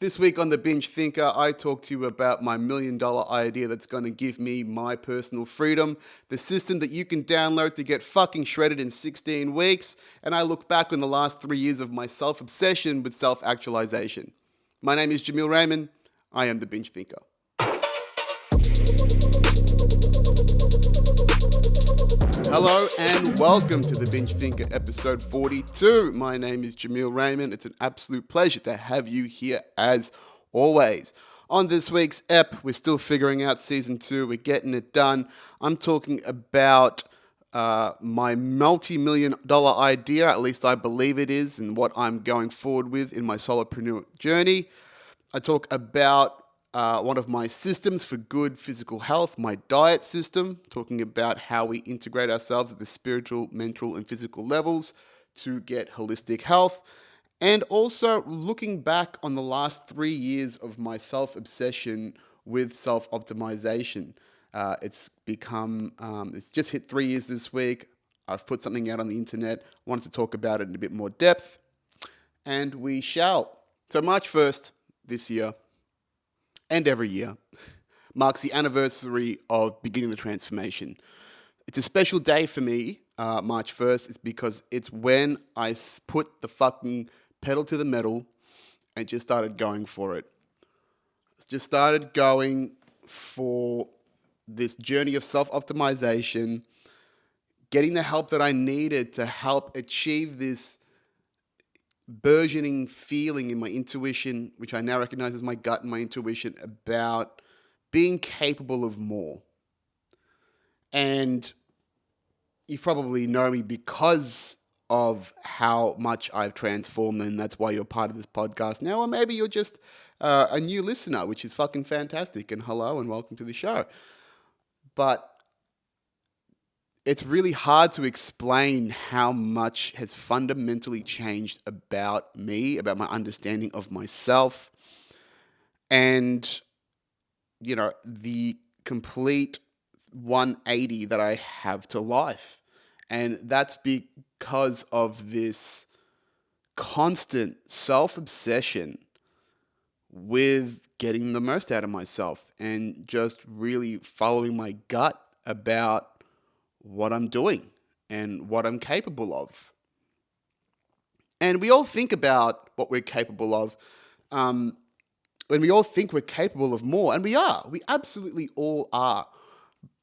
This week on The Binge Thinker, I talk to you about my $1 million idea that's going to give me my personal freedom, the system that you can download to get fucking shredded in 16 weeks, and I look back on the last 3 years of my self-obsession with self-actualization. My name is Jamil Raymond. I am The Binge Thinker. Hello and welcome to The Binge Thinker episode 42. My name is Jamil Raymond. It's an absolute pleasure to have you here as always. On this week's ep, we're still figuring out season 2. We're getting it done. I'm talking about my multi-million dollar idea, at least I believe it is, and what I'm going forward with in my solopreneur journey. I talk about one of my systems for good physical health, my diet system, talking about how we integrate ourselves at the spiritual, mental, and physical levels to get holistic health. And also looking back on the last 3 years of my self-obsession with self-optimization. It's just hit 3 years this week. I've put something out on the internet. I wanted to talk about it in a bit more depth. And we shall. So March 1st this year, and every year, marks the anniversary of beginning the transformation. It's a special day for me, March 1st, is because it's when I put the fucking pedal to the metal and just started going for it. Just started going for this journey of self-optimization, getting the help that I needed to help achieve this burgeoning feeling in my intuition, which I now recognize as my gut and my intuition, about being capable of more. And you probably know me because of how much I've transformed, and that's why you're part of this podcast now. Or maybe you're just a new listener, which is fucking fantastic. And hello and welcome to the show. But it's really hard to explain how much has fundamentally changed about me, about my understanding of myself, and, the complete 180 that I have to life. And that's because of this constant self-obsession with getting the most out of myself and just really following my gut about what I'm doing and what I'm capable of. And we all think about what we're capable of when we all think we're capable of more, and we are. We absolutely all are.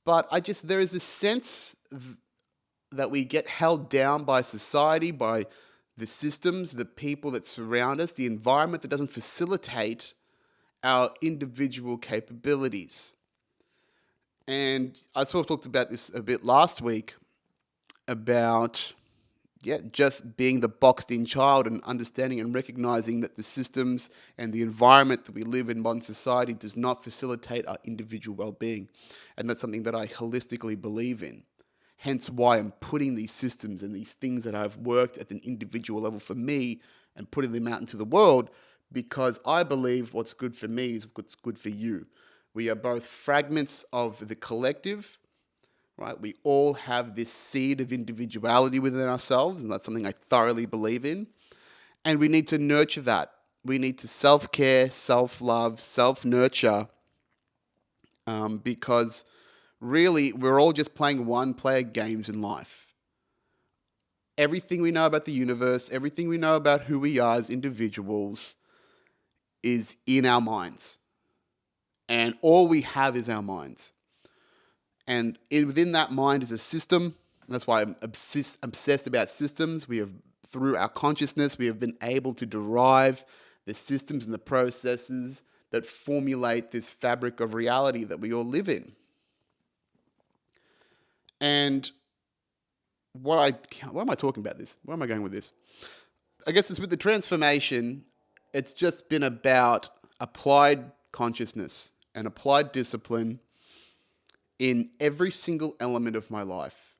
But there is this sense that we get held down by society, by the systems, the people that surround us, the environment that doesn't facilitate our individual capabilities. And I sort of talked about this a bit last week about, just being the boxed-in child and understanding and recognizing that the systems and the environment that we live in modern society does not facilitate our individual well-being. And that's something that I holistically believe in. Hence why I'm putting these systems and these things that I've worked at an individual level for me and putting them out into the world, because I believe what's good for me is what's good for you. We are both fragments of the collective, right? We all have this seed of individuality within ourselves, and that's something I thoroughly believe in. And we need to nurture that. We need to self-care, self-love, self-nurture, because really we're all just playing one-player games in life. Everything we know about the universe, everything we know about who we are as individuals is in our minds. And all we have is our minds. And within that mind is a system. That's why I'm obsessed about systems. Through our consciousness, we have been able to derive the systems and the processes that formulate this fabric of reality that we all live in. And why am I talking about this? Where am I going with this? I guess it's with the transformation, it's just been about applied consciousness and applied discipline in every single element of my life.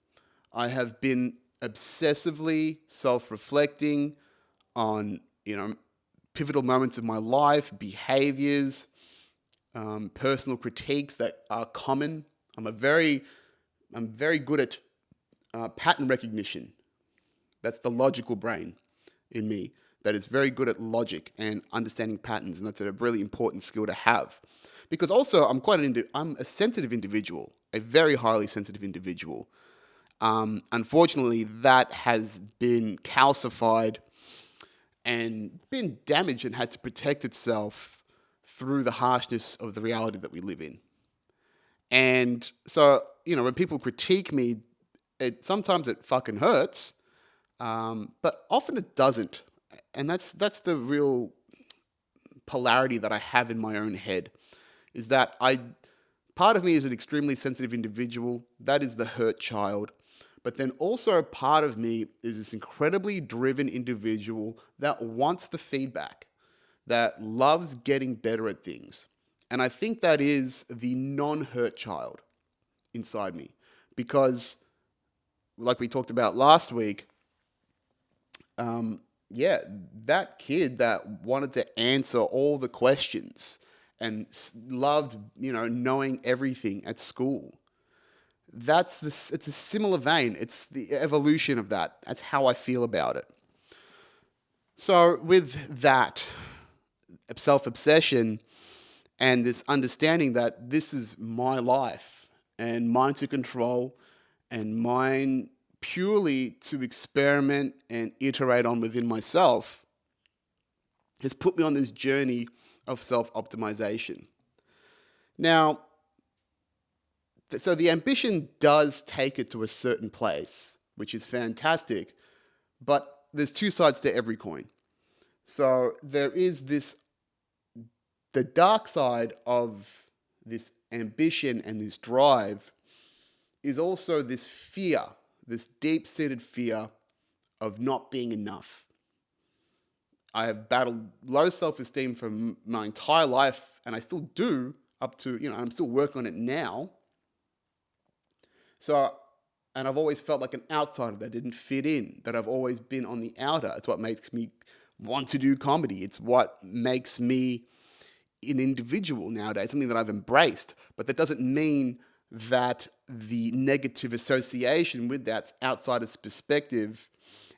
I have been obsessively self-reflecting on, pivotal moments of my life, behaviors, personal critiques that are common. I'm very good at pattern recognition. That's the logical brain in me. that is very good at logic and understanding patterns, and that's a really important skill to have. Because also, I'm a sensitive individual, a very highly sensitive individual. Unfortunately, that has been calcified and been damaged and had to protect itself through the harshness of the reality that we live in. And so, when people critique me, sometimes it fucking hurts, but often it doesn't. And that's the real polarity that I have in my own head, is that part of me is an extremely sensitive individual. That is the hurt child. But then also a part of me is this incredibly driven individual that wants the feedback, that loves getting better at things. And I think that is the non-hurt child inside me. Because, like we talked about last week, yeah, that kid that wanted to answer all the questions and loved, knowing everything at school. It's a similar vein. It's the evolution of that. That's how I feel about it. So with that self-obsession and this understanding that this is my life and mine to control and mine purely to experiment and iterate on within myself, has put me on this journey of self-optimization. Now, so the ambition does take it to a certain place, which is fantastic, but there's two sides to every coin. So there is the dark side of this ambition and this drive is also this fear, this deep-seated fear of not being enough. I have battled low self-esteem for my entire life, and I still do up to, I'm still working on it now. So, and I've always felt like an outsider that didn't fit in, that I've always been on the outer. It's what makes me want to do comedy. It's what makes me an individual nowadays, something that I've embraced. But that doesn't mean that the negative association with that outsider's perspective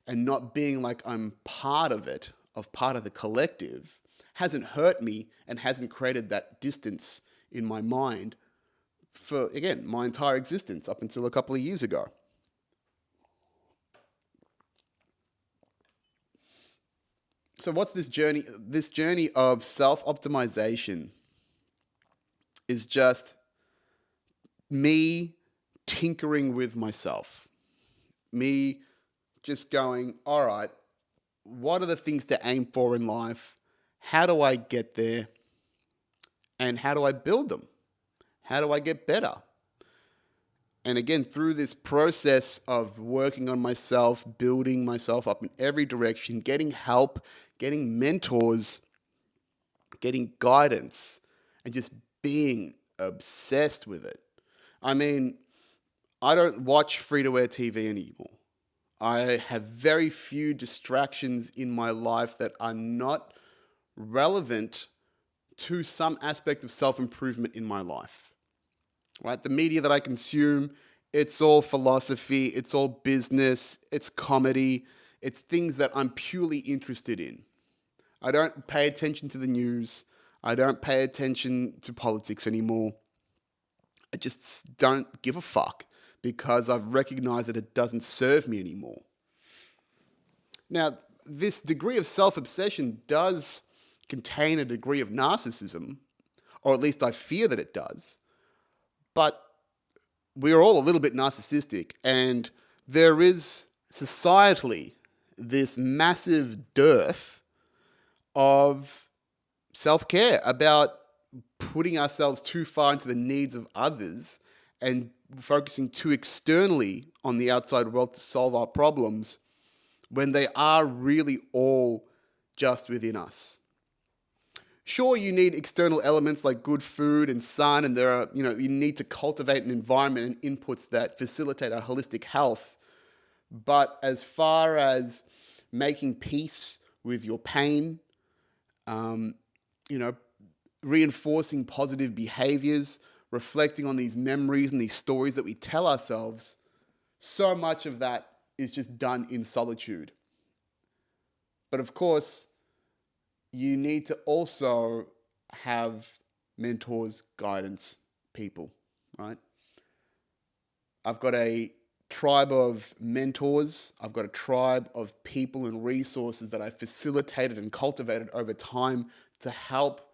and not being like I'm part of it, of part of the collective, hasn't hurt me and hasn't created that distance in my mind for, again, my entire existence up until a couple of years ago. So what's this journey? This journey of self-optimization is just me tinkering with myself. Me just going, all right, what are the things to aim for in life? How do I get there? And how do I build them? How do I get better? And again, through this process of working on myself, building myself up in every direction, getting help, getting mentors, getting guidance, and just being obsessed with it. I mean, I don't watch free-to-air TV anymore. I have very few distractions in my life that are not relevant to some aspect of self-improvement in my life. Right? The media that I consume, it's all philosophy, it's all business, it's comedy, it's things that I'm purely interested in. I don't pay attention to the news. I don't pay attention to politics anymore. I just don't give a fuck because I've recognized that it doesn't serve me anymore. Now, this degree of self-obsession does contain a degree of narcissism, or at least I fear that it does. But we are all a little bit narcissistic, and there is societally this massive dearth of self-care about putting ourselves too far into the needs of others and focusing too externally on the outside world to solve our problems when they are really all just within us. Sure, you need external elements like good food and sun, and you need to cultivate an environment and inputs that facilitate our holistic health. But as far as making peace with your pain, reinforcing positive behaviors, reflecting on these memories and these stories that we tell ourselves, so much of that is just done in solitude. But of course, you need to also have mentors, guidance, people, right? I've got a tribe of mentors. I've got a tribe of people and resources that I've facilitated and cultivated over time to help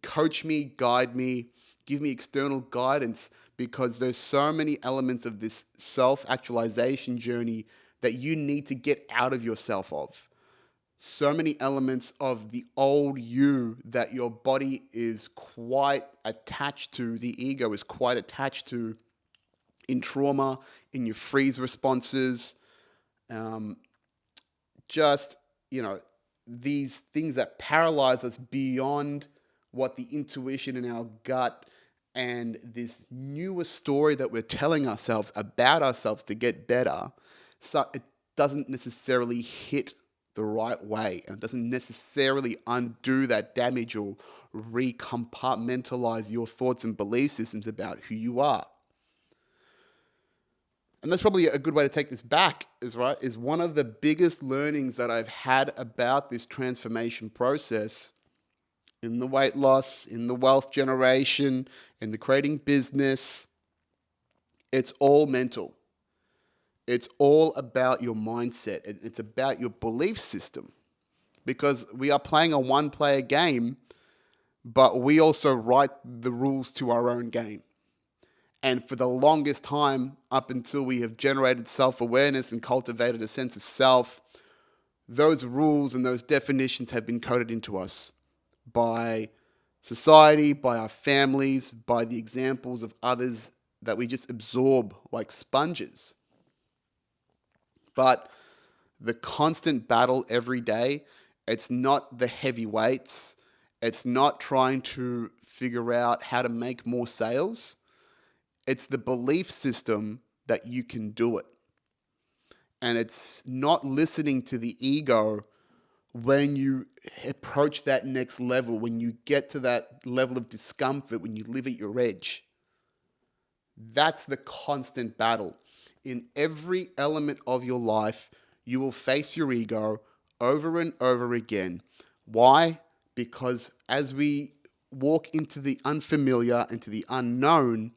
coach me, guide me, give me external guidance, because there's so many elements of this self-actualization journey that you need to get out of yourself of. So many elements of the old you that your body is quite attached to, the ego is quite attached to, in trauma, in your freeze responses, um, just, you know, these things that paralyze us beyond what the intuition in our gut and this newer story that we're telling ourselves about ourselves to get better, so it doesn't necessarily hit the right way, and it doesn't necessarily undo that damage or recompartmentalize your thoughts and belief systems about who you are. And that's probably a good way to take this back, is one of the biggest learnings that I've had about this transformation process in the weight loss, in the wealth generation, in the creating business. It's all mental. It's all about your mindset. It's about your belief system, because we are playing a one-player game, but we also write the rules to our own game. And for the longest time, up until we have generated self-awareness and cultivated a sense of self, those rules and those definitions have been coded into us by society, by our families, by the examples of others that we just absorb like sponges. But the constant battle every day, it's not the heavy weights, it's not trying to figure out how to make more sales. It's the belief system that you can do it. And it's not listening to the ego when you approach that next level, when you get to that level of discomfort, when you live at your edge. That's the constant battle. In every element of your life, you will face your ego over and over again. Why? Because as we walk into the unfamiliar, into the unknown,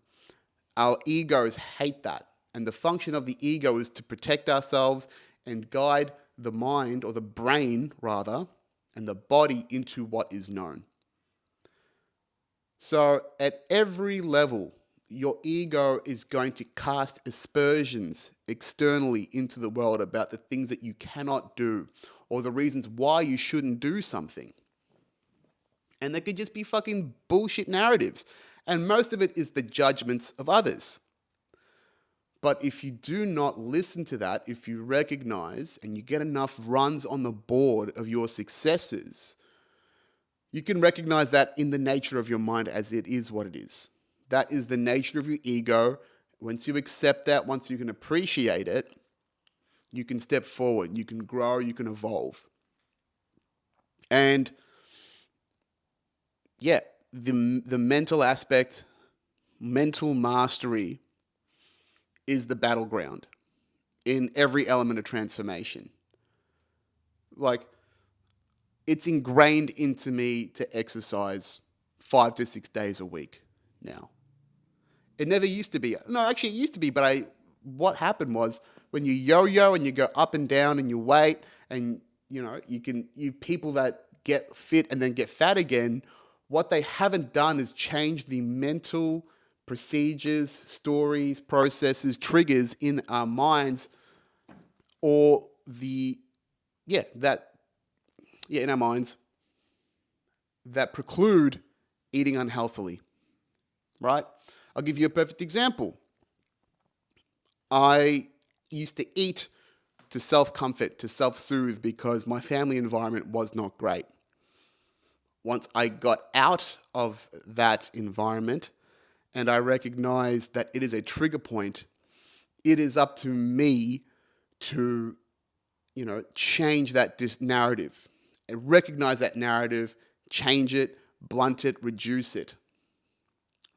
our egos hate that. And the function of the ego is to protect ourselves and guide the mind, or the brain rather, and the body into what is known. So at every level, your ego is going to cast aspersions externally into the world about the things that you cannot do, or the reasons why you shouldn't do something. And they could just be fucking bullshit narratives. And most of it is the judgments of others. But if you do not listen to that, if you recognize and you get enough runs on the board of your successes, you can recognize that in the nature of your mind as it is what it is. That is the nature of your ego. Once you accept that, once you can appreciate it, you can step forward, you can grow, you can evolve. And yeah, the mental aspect, mental mastery is the battleground in every element of transformation. Like, it's ingrained into me to exercise 5 to 6 days a week now. It never used to be. No, actually, it used to be, but what happened was, when you yo-yo and you go up and down in your weight, and you people that get fit and then get fat again, what they haven't done is change the mental procedures, stories, processes, triggers in our minds, or in our minds, that preclude eating unhealthily, right? I'll give you a perfect example. I used to eat to self-comfort, to self-soothe, because my family environment was not great. Once I got out of that environment and I recognized that it is a trigger point, it is up to me to, change that narrative, and recognize that narrative, change it, blunt it, reduce it,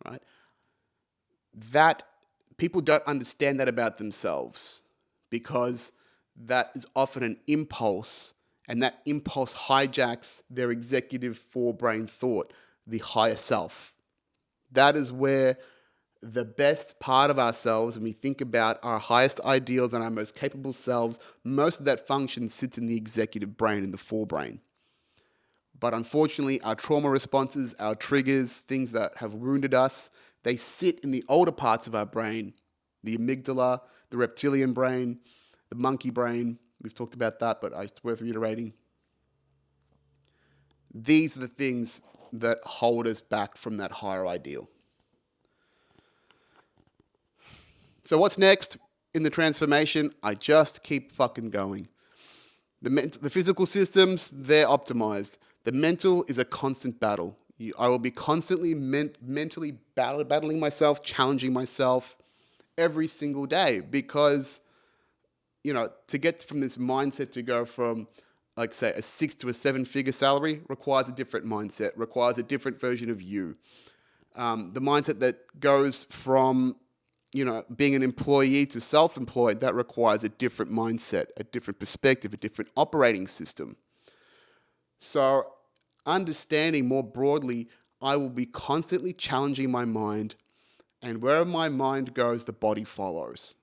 right? That people don't understand that about themselves, because that is often an impulse, And that impulse hijacks their executive forebrain thought, the higher self. That is where the best part of ourselves, when we think about our highest ideals and our most capable selves, most of that function sits in the executive brain, in the forebrain. But unfortunately, our trauma responses, our triggers, things that have wounded us, they sit in the older parts of our brain, the amygdala, the reptilian brain, the monkey brain. We've talked about that, but it's worth reiterating. These are the things that hold us back from that higher ideal. So what's next in the transformation? I just keep fucking going. The physical systems, they're optimized. The mental is a constant battle. I will be constantly mentally battling myself, challenging myself every single day because, to get from this mindset to go from, like, say, a 6 to a 7-figure salary requires a different mindset, requires a different version of you. The mindset that goes from, being an employee to self-employed, that requires a different mindset, a different perspective, a different operating system. So understanding more broadly, I will be constantly challenging my mind, and wherever my mind goes, the body follows.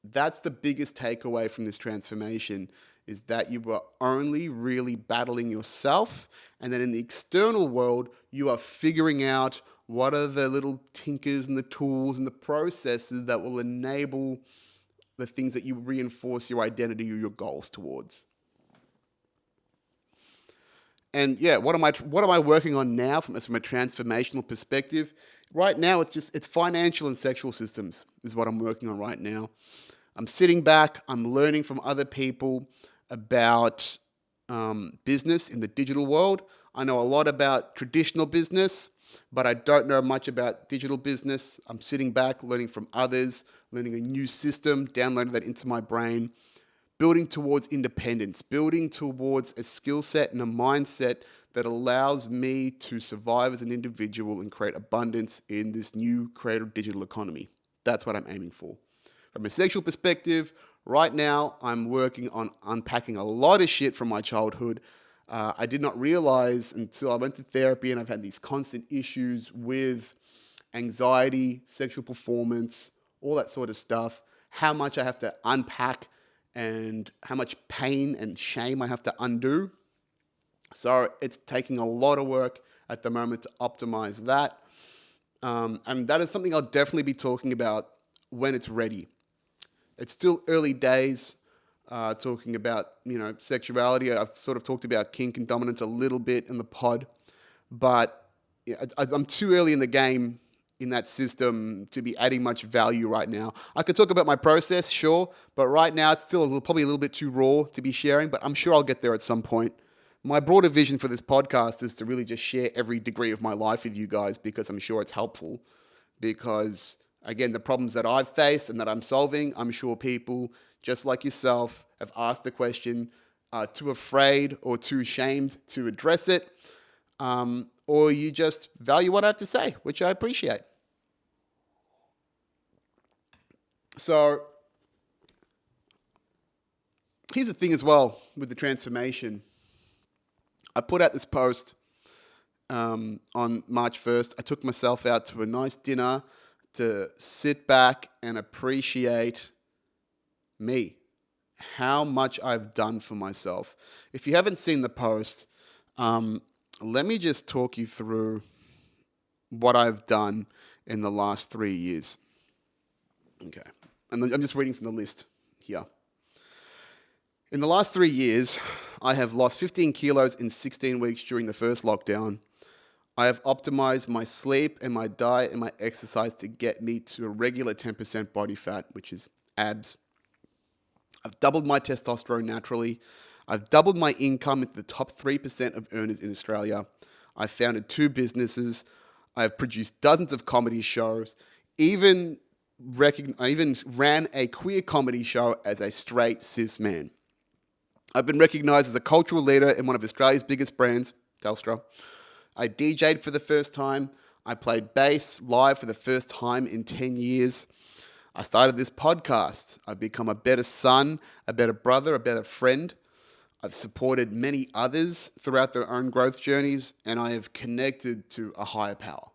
That's the biggest takeaway from this transformation, is that you are only really battling yourself, and then in the external world, you are figuring out what are the little tinkers and the tools and the processes that will enable the things that you reinforce your identity or your goals towards. And yeah, what am I working on now from a transformational perspective? Right now, it's financial and sexual systems is what I'm working on right now. I'm sitting back, I'm learning from other people about business in the digital world. I know a lot about traditional business, but I don't know much about digital business. I'm sitting back, learning from others, learning a new system, downloading that into my brain, building towards independence, building towards a skill set and a mindset that allows me to survive as an individual and create abundance in this new creative digital economy. That's what I'm aiming for. From a sexual perspective, right now, I'm working on unpacking a lot of shit from my childhood. I did not realize until I went to therapy and I've had these constant issues with anxiety, sexual performance, all that sort of stuff, how much I have to unpack and how much pain and shame I have to undo. So it's taking a lot of work at the moment to optimize that. And that is something I'll definitely be talking about when it's ready. It's still early days talking about, sexuality. I've sort of talked about kink and dominance a little bit in the pod, but I'm too early in the game in that system to be adding much value right now. I could talk about my process, sure, but right now it's still probably a little bit too raw to be sharing, but I'm sure I'll get there at some point. My broader vision for this podcast is to really just share every degree of my life with you guys because I'm sure it's helpful. Because, again, the problems that I've faced and that I'm solving, I'm sure people just like yourself have asked the question, too afraid or too ashamed to address it, or you just value what I have to say, which I appreciate. So here's the thing as well with the transformation. I put out this post on March 1st. I took myself out to a nice dinner to sit back and appreciate me, how much I've done for myself. If you haven't seen the post, let me just talk you through what I've done in the last 3 years. Okay. And I'm just reading from the list here. In the last 3 years, I have lost 15 kilos in 16 weeks during the first lockdown. I have optimized my sleep and my diet and my exercise to get me to a regular 10% body fat, which is abs. I've doubled my testosterone naturally. I've doubled my income into the top 3% of earners in Australia. I founded 2 businesses. I've produced dozens of comedy shows. I even ran a queer comedy show as a straight cis man. I've been recognized as a cultural leader in one of Australia's biggest brands, Telstra. I DJ'd for the first time. I played bass live for the first time in 10 years. I started this podcast. I've become a better son, a better brother, a better friend. I've supported many others throughout their own growth journeys, and I have connected to a higher power.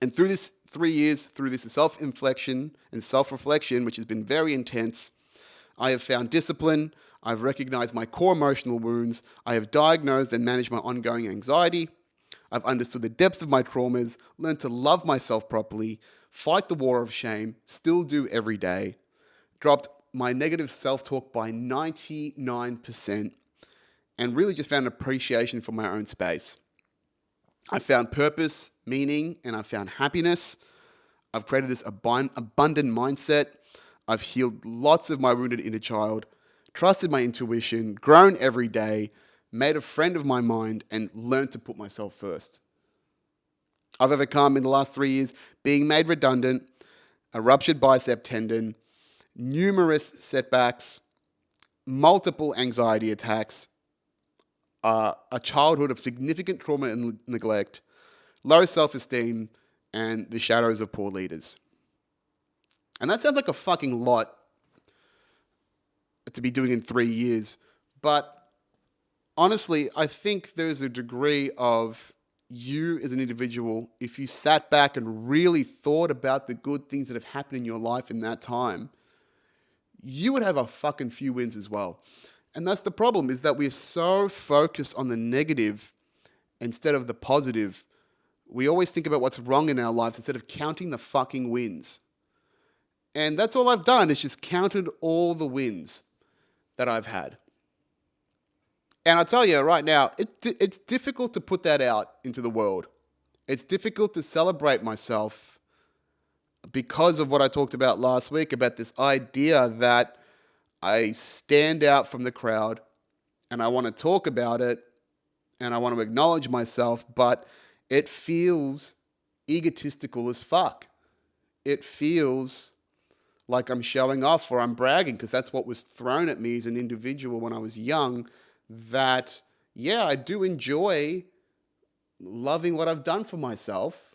And through this 3 years, through this self-inflection and self-reflection, which has been very intense, I have found discipline. I've recognized my core emotional wounds. I have diagnosed and managed my ongoing anxiety. I've understood the depth of my traumas, learned to love myself properly, fight the war of shame, still do every day, dropped my negative self-talk by 99%, and really just found appreciation for my own space. I found purpose, meaning, and I found happiness. I've created this abundant mindset. I've healed lots of my wounded inner child, trusted my intuition, grown every day, made a friend of my mind, and learned to put myself first. I've overcome in the last 3 years being made redundant, a ruptured bicep tendon, numerous setbacks, multiple anxiety attacks, a childhood of significant trauma and neglect, low self-esteem, and the shadows of poor leaders. And that sounds like a fucking lot to be doing in 3 years. But honestly, I think there's a degree of you as an individual, if you sat back and really thought about the good things that have happened in your life in that time, you would have a fucking few wins as well. And that's the problem, is that we're so focused on the negative instead of the positive. We always think about what's wrong in our lives instead of counting the fucking wins. And that's all I've done, is just counted all the wins that I've had. And I'll tell you right now, it's difficult to put that out into the world. It's difficult to celebrate myself because of what I talked about last week, about this idea that I stand out from the crowd and I want to talk about it and I want to acknowledge myself, but it feels egotistical as fuck. It feels like I'm showing off or I'm bragging, because that's what was thrown at me as an individual when I was young, that, yeah, I do enjoy loving what I've done for myself,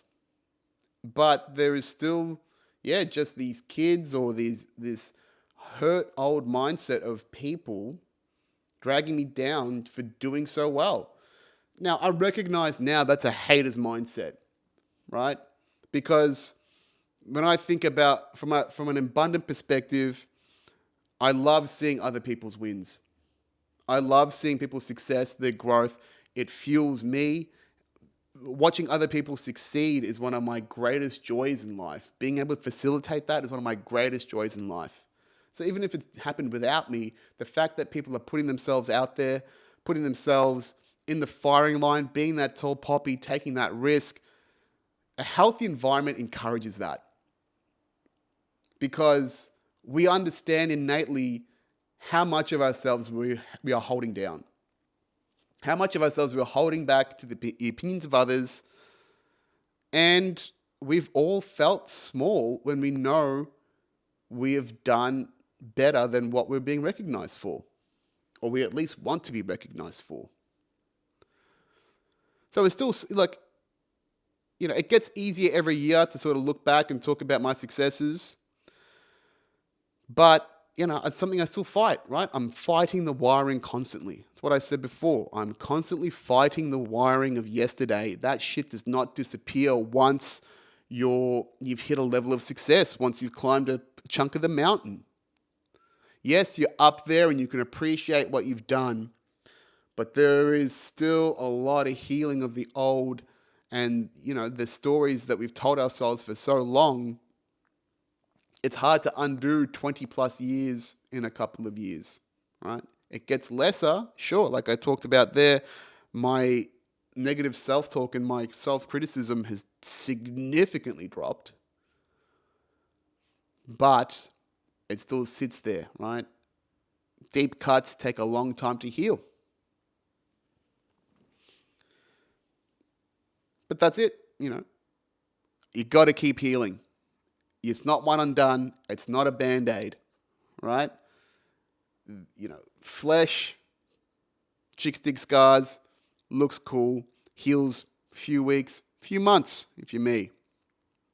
but there is still, just these kids or this hurt old mindset of people dragging me down for doing so well. Now, I recognize now that's a hater's mindset, right? Because when I think about, from an abundant perspective, I love seeing other people's wins. I love seeing people's success, their growth. It fuels me. Watching other people succeed is one of my greatest joys in life. Being able to facilitate that is one of my greatest joys in life. So even if it happened without me, the fact that people are putting themselves out there, putting themselves in the firing line, being that tall poppy, taking that risk, a healthy environment encourages that. Because we understand innately how much of ourselves we are holding down. How much of ourselves we're holding back to the opinions of others. And we've all felt small when we know we have done better than what we're being recognized for. Or we at least want to be recognized for. So it's still, like, it gets easier every year to sort of look back and talk about my successes. But, it's something I still fight, right? I'm fighting the wiring constantly. It's what I said before. I'm constantly fighting the wiring of yesterday. That shit does not disappear once you've hit a level of success, once you've climbed a chunk of the mountain. Yes, you're up there and you can appreciate what you've done, but there is still a lot of healing of the old and, the stories that we've told ourselves for so long. It's hard to undo 20 plus years in a couple of years, right? It gets lesser, sure. Like I talked about there, my negative self-talk and my self-criticism has significantly dropped, but it still sits there, right? Deep cuts take a long time to heal. But that's it, You got to keep healing. It's not one and done. It's not a Band-Aid, right? Flesh, chick stick scars, looks cool, heals few weeks, few months, if you're me.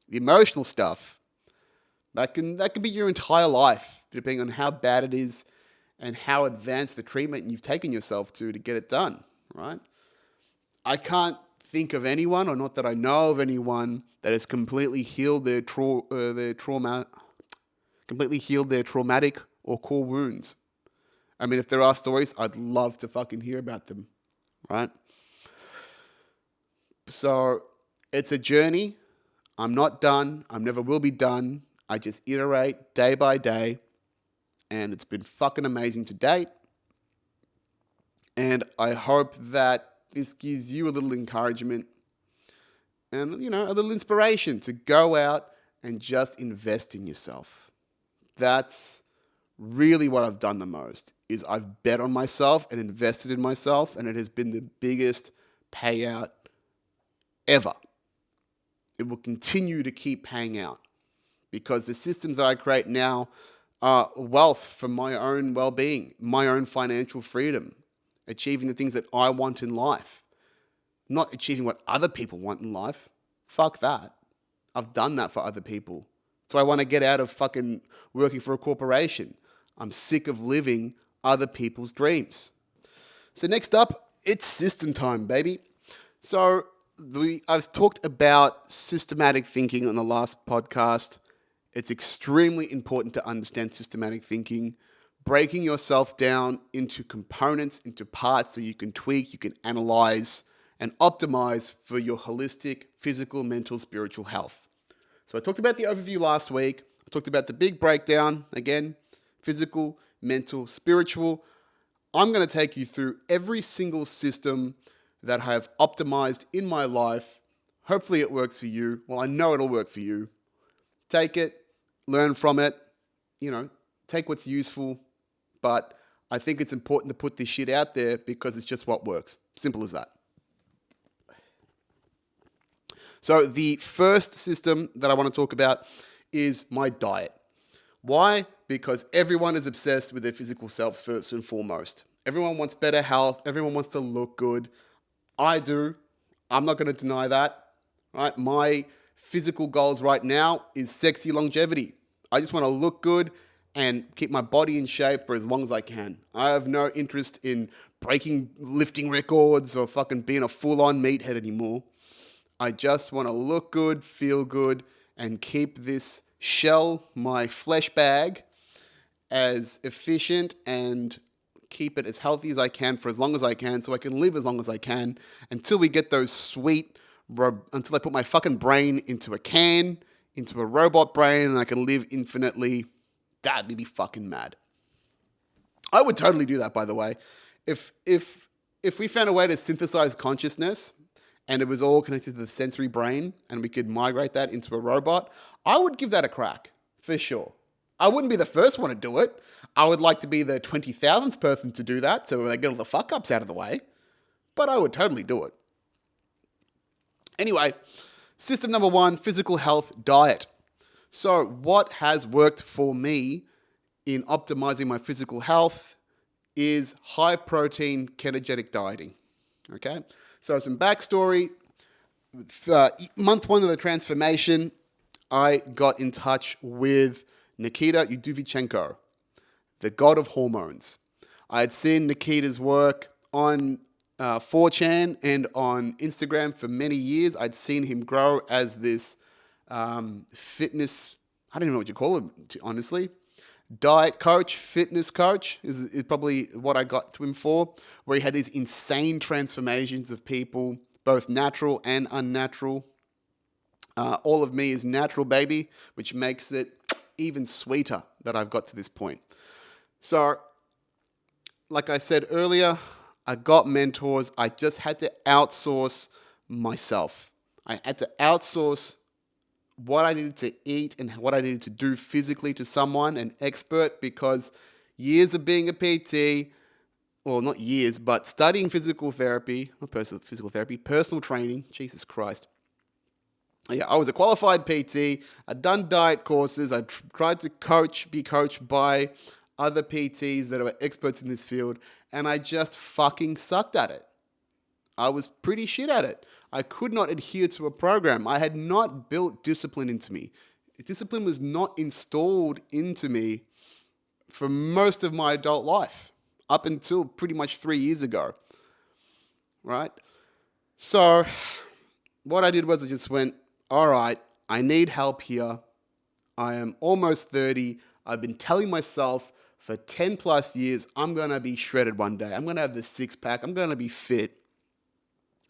The emotional stuff, That can be your entire life, depending on how bad it is and how advanced the treatment you've taken yourself to get it done, right? I can't think of anyone, or not that I know of anyone, that has completely healed their trauma, completely healed their traumatic or core wounds. I mean, if there are stories, I'd love to fucking hear about them, right? So it's a journey. I'm not done. I never will be done. I just iterate day by day, and it's been fucking amazing to date. And I hope that this gives you a little encouragement and, a little inspiration to go out and just invest in yourself. That's really what I've done the most, is I've bet on myself and invested in myself, and it has been the biggest payout ever. It will continue to keep paying out because the systems that I create now are wealth for my own well-being, my own financial freedom, achieving the things that I want in life, not achieving what other people want in life. Fuck that. I've done that for other people. So I want to get out of fucking working for a corporation. I'm sick of living other people's dreams. So next up, it's system time, baby. So I've talked about systematic thinking on the last podcast. It's extremely important to understand systematic thinking, breaking yourself down into components, into parts that you can tweak, you can analyze, and optimize for your holistic, physical, mental, spiritual health. So I talked about the overview last week. I talked about the big breakdown, again, physical, mental, spiritual. I'm going to take you through every single system that I have optimized in my life. Hopefully it works for you. Well, I know it'll work for you. Take it, learn from it, take what's useful. But I think it's important to put this shit out there because it's just what works. Simple as that. So the first system that I want to talk about is my diet. Why? Because everyone is obsessed with their physical selves first and foremost. Everyone wants better health. Everyone wants to look good. I do. I'm not going to deny that. Right? My physical goals right now is sexy longevity. I just want to look good and keep my body in shape for as long as I can. I have no interest in breaking lifting records or fucking being a full-on meathead anymore. I just want to look good, feel good, and keep this shell, my flesh bag, as efficient and keep it as healthy as I can for as long as I can so I can live as long as I can until we get those until I put my fucking brain into a can, into a robot brain, and I can live infinitely. That'd be fucking mad. I would totally do that, by the way. If we found a way to synthesize consciousness and it was all connected to the sensory brain and we could migrate that into a robot, I would give that a crack, for sure. I wouldn't be the first one to do it. I would like to be the 20,000th person to do that so I get all the fuck-ups out of the way. But I would totally do it. Anyway, system number 1, physical health, diet. So what has worked for me in optimizing my physical health is high-protein ketogenic dieting. Okay? So some backstory. Month 1 of the transformation, I got in touch with Nikita Yudovichenko, the god of hormones. I had seen Nikita's work on 4chan and on Instagram for many years. I'd seen him grow as this fitness, I don't even know what you call him, honestly. Diet coach, fitness coach is probably what I got to him for, where he had these insane transformations of people, both natural and unnatural. All of me is natural, baby, which makes it even sweeter that I've got to this point. So, like I said earlier, I got mentors. I just had to outsource myself. I had to outsource what I needed to eat and what I needed to do physically to someone, an expert, because years of being a PT, well, not years, but studying physical therapy, not physical therapy, personal training, Jesus Christ. Yeah, I was a qualified PT. I'd done diet courses. I tried to be coached by other PTs that were experts in this field, and I just fucking sucked at it. I was pretty shit at it. I could not adhere to a program. I had not built discipline into me. discipline was not installed into me for most of my adult life, up until pretty much 3 years ago, right? So what I did was I just went, all right, I need help here. I am almost 30. I've been telling myself for 10 plus years, I'm going to be shredded one day. I'm going to have the six pack. I'm going to be fit.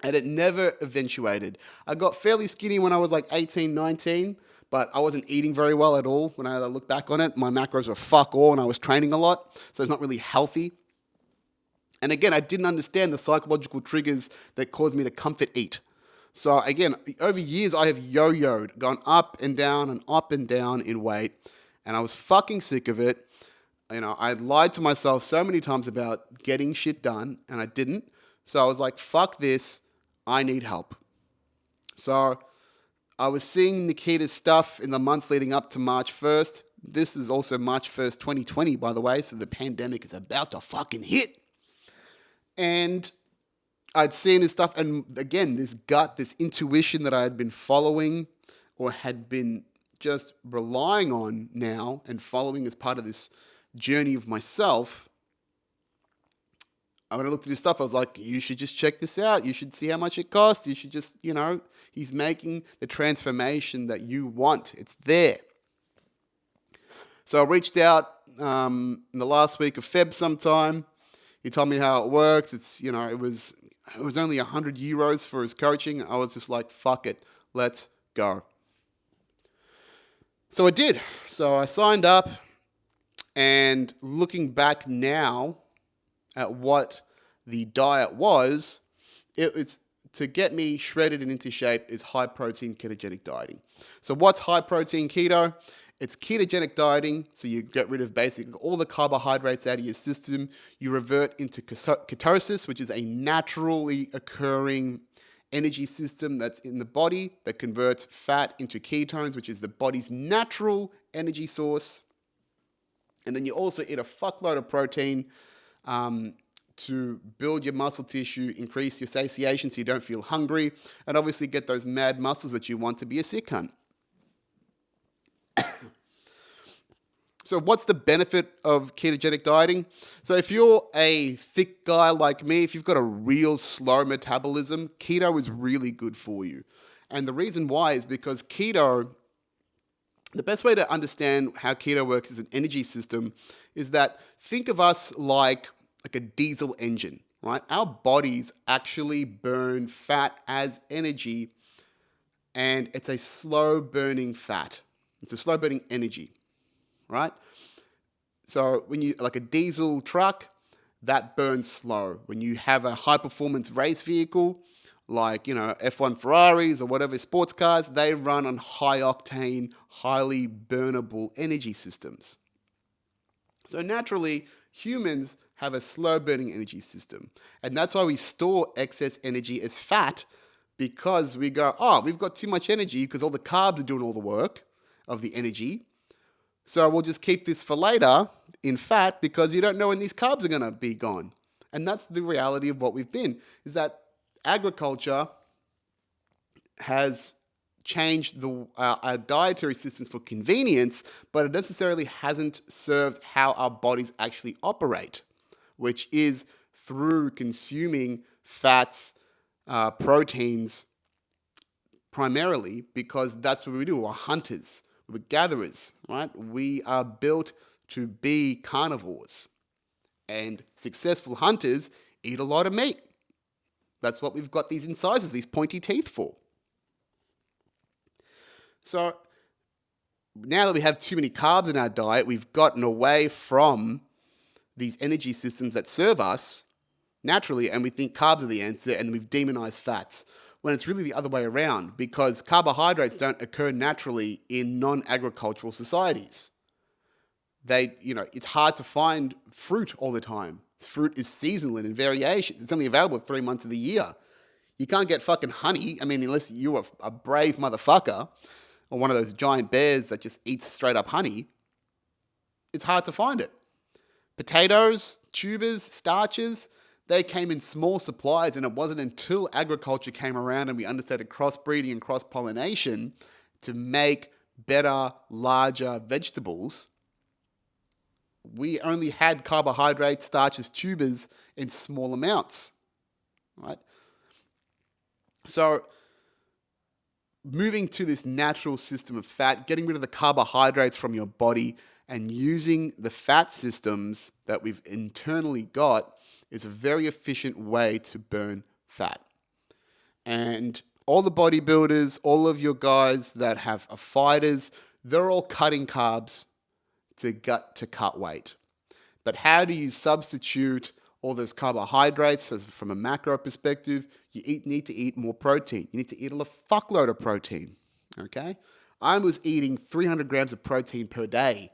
And it never eventuated. I got fairly skinny when I was like 18, 19, but I wasn't eating very well at all. When I look back on it, my macros were fuck all and I was training a lot. So it's not really healthy. And again, I didn't understand the psychological triggers that caused me to comfort eat. So again, over years, I have yo-yoed, gone up and down in weight. And I was fucking sick of it. You know, I lied to myself so many times about getting shit done, and I didn't. So I was like, fuck this. I need help. So I was seeing Nikita's stuff in the months leading up to March 1st. This is also March 1st, 2020, by the way. So the pandemic is about to fucking hit. And I'd seen his stuff. And again, this gut, this intuition that I had been following or had been just relying on now and following as part of this journey of myself. When I looked at his stuff, I was like, you should just check this out. You should see how much it costs. You should just, he's making the transformation that you want. It's there. So I reached out in the last week of Feb sometime. He told me how it works. It's, it was only €100 for his coaching. I was just like, fuck it. Let's go. So I did. So I signed up, and looking back now at what the diet was, it was to get me shredded and into shape is high-protein ketogenic dieting. So what's high-protein keto? It's ketogenic dieting, so you get rid of basically all the carbohydrates out of your system. You revert into ketosis, which is a naturally occurring energy system that's in the body that converts fat into ketones, which is the body's natural energy source. And then you also eat a fuckload of protein to build your muscle tissue, increase your satiation so you don't feel hungry, and obviously get those mad muscles that you want to be a sick cunt. So what's the benefit of ketogenic dieting? So if you're a thick guy like me, if you've got a real slow metabolism, keto is really good for you. And the reason why is because keto, the best way to understand how keto works as an energy system is that think of us like a diesel engine, right? Our bodies actually burn fat as energy, and it's a slow burning fat. It's a slow burning energy, right? So when you, like a diesel truck, that burns slow. When you have a high performance race vehicle, like, F1 Ferraris or whatever sports cars, they run on high octane, highly burnable energy systems. So naturally, humans have a slow burning energy system. And that's why we store excess energy as fat, because we go, we've got too much energy because all the carbs are doing all the work of the energy. So we'll just keep this for later in fat because you don't know when these carbs are going to be gone. And that's the reality of what we've been, is that agriculture has changed our dietary systems for convenience, but it necessarily hasn't served how our bodies actually operate, which is through consuming fats, proteins, primarily, because that's what we do. We're hunters, we're gatherers, right? We are built to be carnivores, and successful hunters eat a lot of meat. That's what we've got these incisors, these pointy teeth for. So now that we have too many carbs in our diet, we've gotten away from these energy systems that serve us naturally, and we think carbs are the answer, and we've demonized fats, when it's really the other way around, because carbohydrates don't occur naturally in non-agricultural societies. It's hard to find fruit all the time. Fruit is seasonal and in variations. It's only available 3 months of the year. You can't get fucking honey, unless you're a brave motherfucker, or one of those giant bears that just eats straight up honey. It's hard to find it. Potatoes, tubers, starches, they came in small supplies, and it wasn't until agriculture came around and we understood crossbreeding and cross-pollination to make better, larger vegetables, we only had carbohydrates, starches, tubers in small amounts, right? So moving to this natural system of fat, getting rid of the carbohydrates from your body and using the fat systems that we've internally got is a very efficient way to burn fat. And all the bodybuilders, all of your guys that are fighters, they're all cutting carbs to cut weight. But how do you substitute all those carbohydrates? So from a macro perspective, need to eat more protein. You need to eat a fuckload of protein. Okay, I was eating 300 grams of protein per day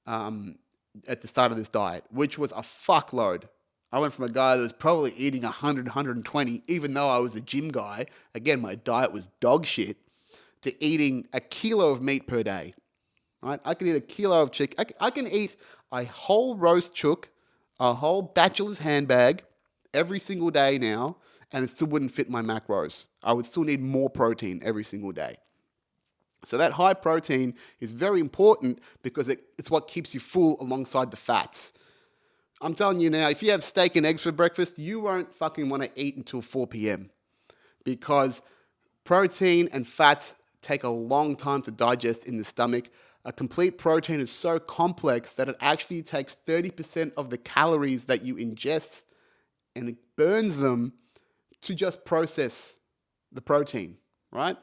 at the start of this diet, which was a fuckload. I went from a guy that was probably eating 100, 120, even though I was a gym guy. Again, my diet was dog shit, to eating a kilo of meat per day. Right? I can eat a kilo of chicken. I can eat a whole roast chook, a whole bachelor's handbag every single day now, and it still wouldn't fit my macros. I would still need more protein every single day. So that high protein is very important because it's what keeps you full alongside the fats. I'm telling you now, if you have steak and eggs for breakfast, you won't fucking want to eat until 4 p.m. because protein and fats take a long time to digest in the stomach. A complete protein is so complex that it actually takes 30% of the calories that you ingest and it burns them to just process the protein, right?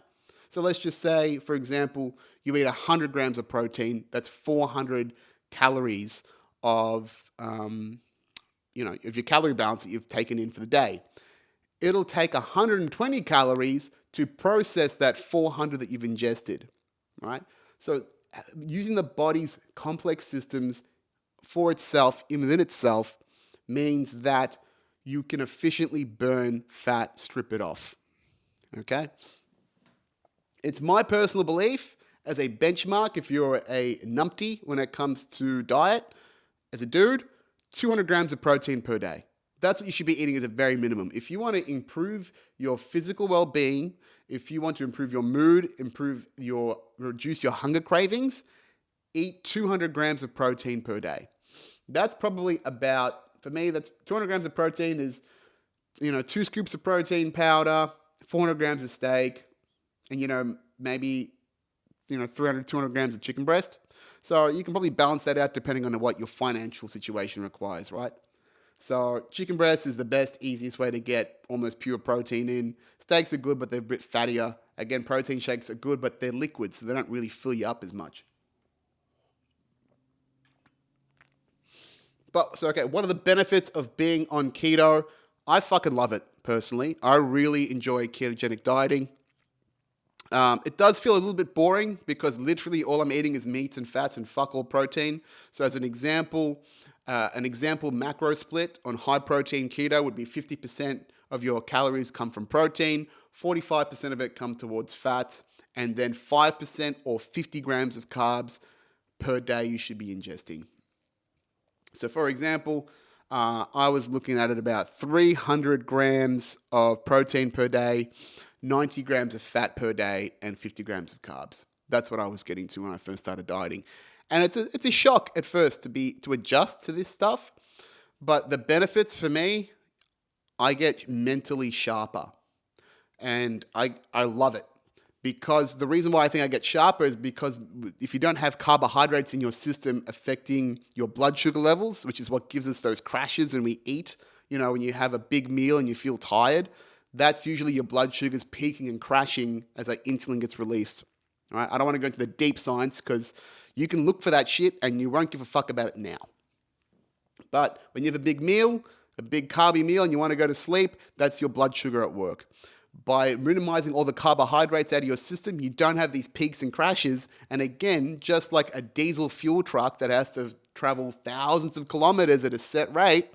So let's just say, for example, you eat 100 grams of protein, that's 400 calories of, of your calorie balance that you've taken in for the day. It'll take 120 calories to process that 400 that you've ingested, right? So using the body's complex systems for itself, within itself, means that you can efficiently burn fat, strip it off, okay? It's my personal belief as a benchmark, if you're a numpty when it comes to diet, as a dude, 200 grams of protein per day. That's what you should be eating at the very minimum. If you want to improve your physical well-being, if you want to improve your mood, reduce your hunger cravings, eat 200 grams of protein per day. That's probably about, for me, that's 200 grams of protein is, 2 scoops of protein powder, 400 grams of steak, and, maybe, 300, 200 grams of chicken breast. So you can probably balance that out depending on what your financial situation requires, right? So chicken breast is the best, easiest way to get almost pure protein in. Steaks are good, but they're a bit fattier. Again, protein shakes are good, but they're liquid, so they don't really fill you up as much. Okay, what are the benefits of being on keto? I fucking love it, personally. I really enjoy ketogenic dieting. It does feel a little bit boring because literally all I'm eating is meats and fats and fuck all protein. So as an example macro split on high-protein keto would be 50% of your calories come from protein, 45% of it come towards fats, and then 5% or 50 grams of carbs per day you should be ingesting. So for example, I was looking at it about 300 grams of protein per day, 90 grams of fat per day, and 50 grams of carbs. That's what I was getting to when I first started dieting. And it's a shock at first to adjust to this stuff. But the benefits for me, I get mentally sharper. And I love it. Because the reason why I think I get sharper is because if you don't have carbohydrates in your system affecting your blood sugar levels, which is what gives us those crashes when we eat, when you have a big meal and you feel tired, that's usually your blood sugars peaking and crashing as insulin gets released. All right? I don't want to go into the deep science because you can look for that shit and you won't give a fuck about it now. But when you have a big meal, a big carby meal, and you want to go to sleep, that's your blood sugar at work. By minimizing all the carbohydrates out of your system, you don't have these peaks and crashes. And again, just like a diesel fuel truck that has to travel thousands of kilometers at a set rate,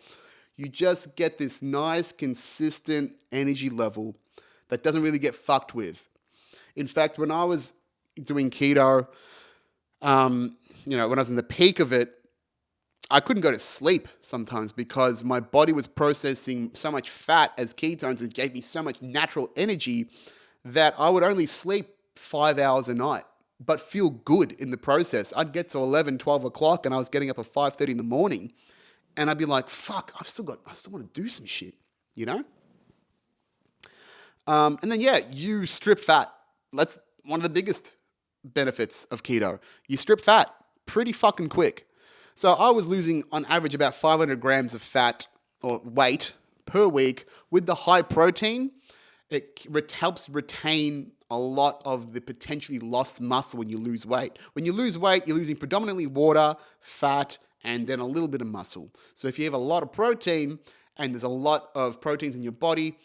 you just get this nice, consistent energy level that doesn't really get fucked with. In fact, when I was doing keto, when I was in the peak of it, I couldn't go to sleep sometimes because my body was processing so much fat as ketones and gave me so much natural energy that I would only sleep 5 hours a night but feel good in the process. I'd get to 11, 12 o'clock and I was getting up at 5:30 in the morning and I'd be like, fuck, I still want to do some shit, you know? And then, yeah, you strip fat. That's one of the biggest benefits of keto. You strip fat pretty fucking quick. So I was losing on average about 500 grams of fat or weight per week. With the high protein, it helps retain a lot of the potentially lost muscle when you lose weight. When you lose weight, you're losing predominantly water, fat, and then a little bit of muscle. So if you have a lot of protein and there's a lot of proteins in your body,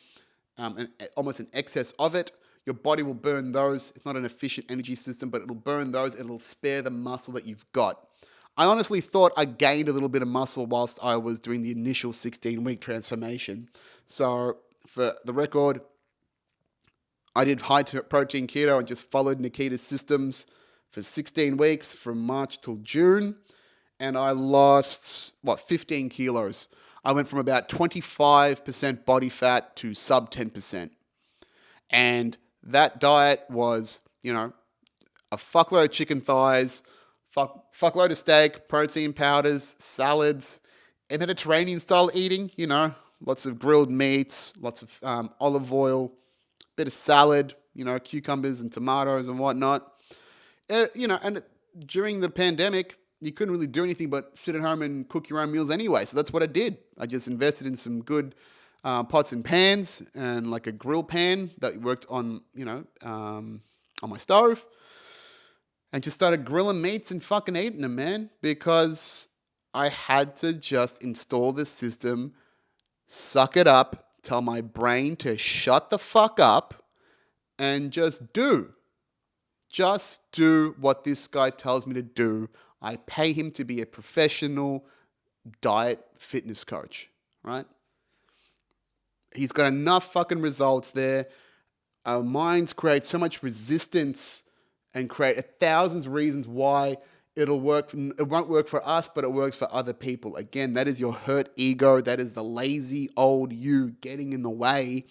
and almost an excess of it, your body will burn those. It's not an efficient energy system, but it'll burn those and it'll spare the muscle that you've got. I honestly thought I gained a little bit of muscle whilst I was doing the initial 16-week transformation. So for the record, I did high-protein keto and just followed Nikita's systems for 16 weeks from March till June. And I lost, 15 kilos. I went from about 25% body fat to sub 10%. And that diet was, a fuckload of chicken thighs, fuckload of steak, protein powders, salads, and Mediterranean style eating, lots of grilled meats, lots of olive oil, bit of salad, cucumbers and tomatoes and whatnot. And during the pandemic, you couldn't really do anything but sit at home and cook your own meals anyway. So that's what I did. I just invested in some good pots and pans and like a grill pan that worked on, on my stove. And just started grilling meats and fucking eating them, man. Because I had to just install this system, suck it up, tell my brain to shut the fuck up, and just do. Just do what this guy tells me to do. I pay him to be a professional diet fitness coach, right? He's got enough fucking results there. Our minds create so much resistance and create 1,000 reasons why it'll work. It won't work for us, but it works for other people. Again, that is your hurt ego. That is the lazy old you getting in the way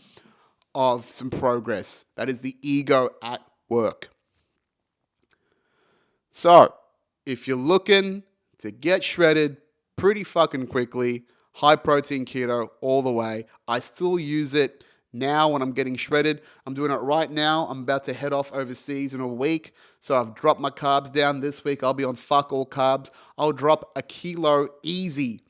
of some progress. That is the ego at work. So, if you're looking to get shredded pretty fucking quickly, high protein keto all the way. I still use it now when I'm getting shredded. I'm doing it right now. I'm about to head off overseas in a week. So I've dropped my carbs down this week. I'll be on fuck all carbs. I'll drop 1 kilo easy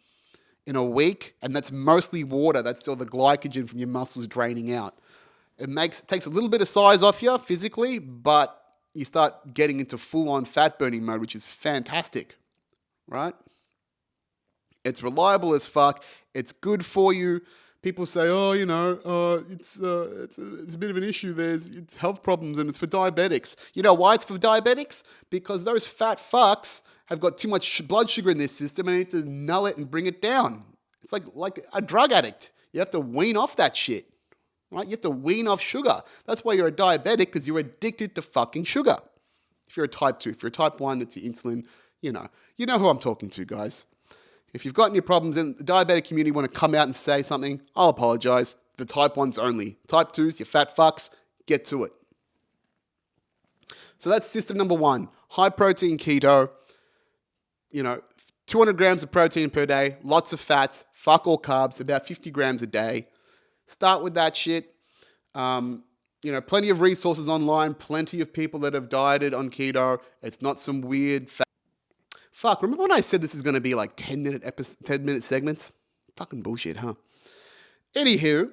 in a week. And that's mostly water. That's still the glycogen from your muscles draining out. It takes a little bit of size off you physically, but you start getting into full-on fat burning mode, which is fantastic, right? It's reliable as fuck. It's good for you. People say, it's a bit of an issue. It's health problems and it's for diabetics. You know why it's for diabetics? Because those fat fucks have got too much blood sugar in their system and they need to null it and bring it down. It's like a drug addict. You have to wean off that shit. Right? You have to wean off sugar. That's why you're a diabetic, because you're addicted to fucking sugar. If you're a type 2, if you're a type 1, it's your insulin, you know who I'm talking to, guys. If you've got any problems in the diabetic community, want to come out and say something, I'll apologize. The type 1s only. Type 2s, you fat fucks, get to it. So that's system number 1. High protein keto, 200 grams of protein per day, lots of fats, fuck all carbs, about 50 grams a day. Start with that shit. Plenty of resources online, plenty of people that have dieted on keto. It's not some weird fuck. Remember when I said this is going to be like 10-minute segments? Fucking bullshit, huh? Anywho,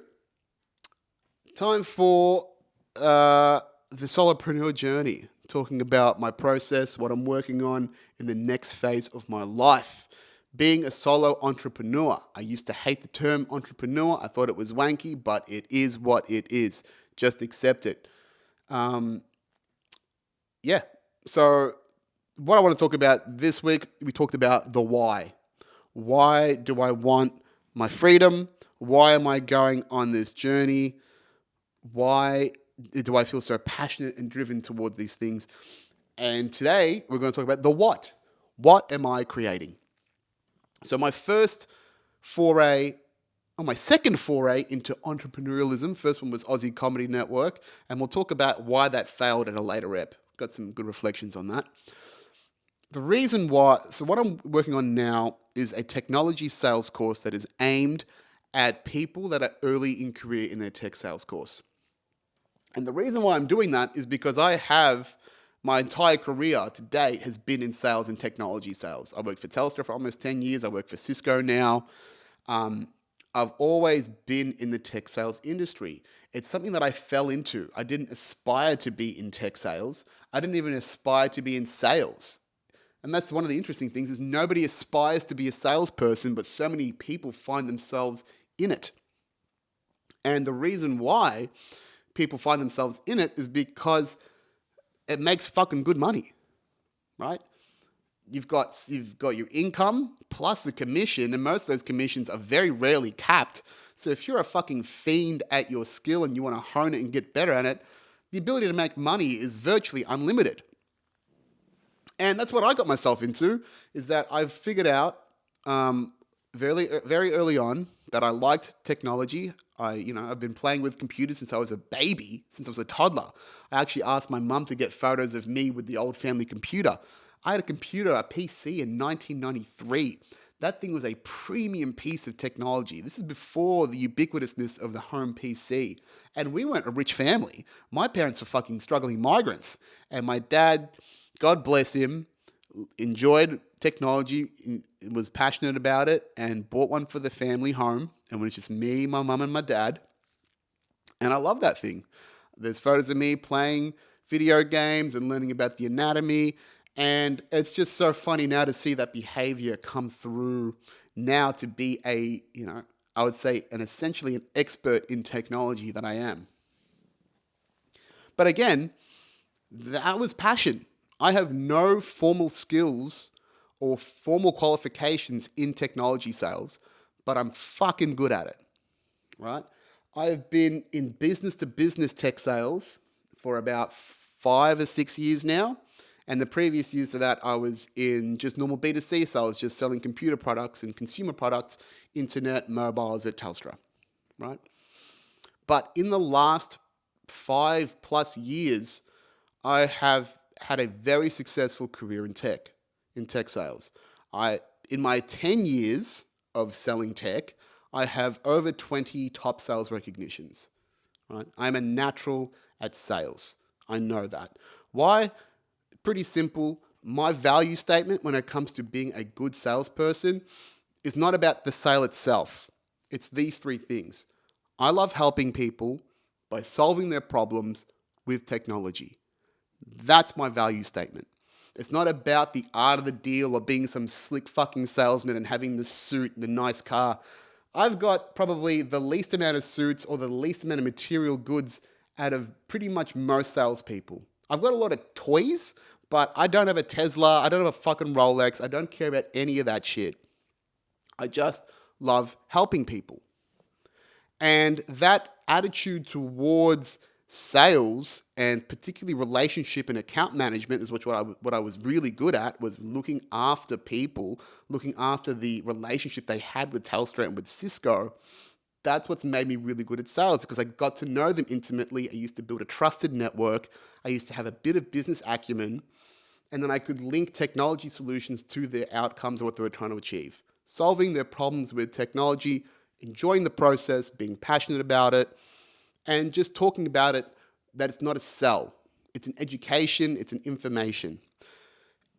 time for the solopreneur journey. Talking about my process, what I'm working on in the next phase of my life. Being a solo entrepreneur. I used to hate the term entrepreneur. I thought it was wanky, but it is what it is. Just accept it. So what I want to talk about this week, we talked about the why. Why do I want my freedom? Why am I going on this journey? Why do I feel so passionate and driven toward these things? And today we're going to talk about the what. What am I creating? So my second foray into entrepreneurialism, first one was Aussie Comedy Network, and we'll talk about why that failed at a later ep. got some good reflections on that. The reason why, so what I'm working on now is a technology sales course that is aimed at people that are early in career in their tech sales course. And the reason why I'm doing that is because I have my entire career to date has been in sales and technology sales. I worked for Telstra for almost 10 years. I work for Cisco now. Um, I've always been in the tech sales industry. It's something that I fell into. I didn't aspire to be in tech sales. I didn't even aspire to be in sales. And that's one of the interesting things is nobody aspires to be a salesperson, but so many people find themselves in it. And the reason why people find themselves in it is because it makes fucking good money, right? You've got your income plus the commission, and most of those commissions are very rarely capped. So if you're a fucking fiend at your skill and you want to hone it and get better at it, the ability to make money is virtually unlimited. And that's what I got myself into, is that I've figured out very early on that I liked technology. I've been playing with computers since I was a baby, since I was a toddler. I actually asked my mum to get photos of me with the old family computer. I had a computer, a PC in 1993. That thing was a premium piece of technology. This is before the ubiquitousness of the home PC. And we weren't a rich family. My parents were fucking struggling migrants. And my dad, God bless him, enjoyed technology, was passionate about it, and bought one for the family home. And it was just me, my mum, and my dad. And I love that thing. There's photos of me playing video games and learning about the anatomy. And it's just so funny now to see that behavior come through now to be I would say essentially an expert in technology that I am. But again, that was passion. I have no formal skills or formal qualifications in technology sales, but I'm fucking good at it, right? I've been in business to business tech sales for about 5 or 6 years now. And the previous years to that, I was in just normal B2C sales, just selling computer products and consumer products, internet, mobiles at Telstra, right? But in the last 5+ years, I have had a very successful career in tech sales. In my 10 years of selling tech, I have over 20 top sales recognitions, right? I'm a natural at sales. I know that. Why? Pretty simple. My value statement when it comes to being a good salesperson is not about the sale itself. It's these three things. I love helping people by solving their problems with technology. That's my value statement. It's not about the art of the deal or being some slick fucking salesman and having the suit and the nice car. I've got probably the least amount of suits or the least amount of material goods out of pretty much most salespeople. I've got a lot of toys, but I don't have a Tesla. I don't have a fucking Rolex. I don't care about any of that shit. I just love helping people. And that attitude towards sales and particularly relationship and account management is what I was really good at, was looking after people, looking after the relationship they had with Telstra and with Cisco. That's what's made me really good at sales, because I got to know them intimately. I used to build a trusted network. I used to have a bit of business acumen, and then I could link technology solutions to their outcomes of what they were trying to achieve. Solving their problems with technology, enjoying the process, being passionate about it, and just talking about it, that it's not a sell. It's an education, it's an information.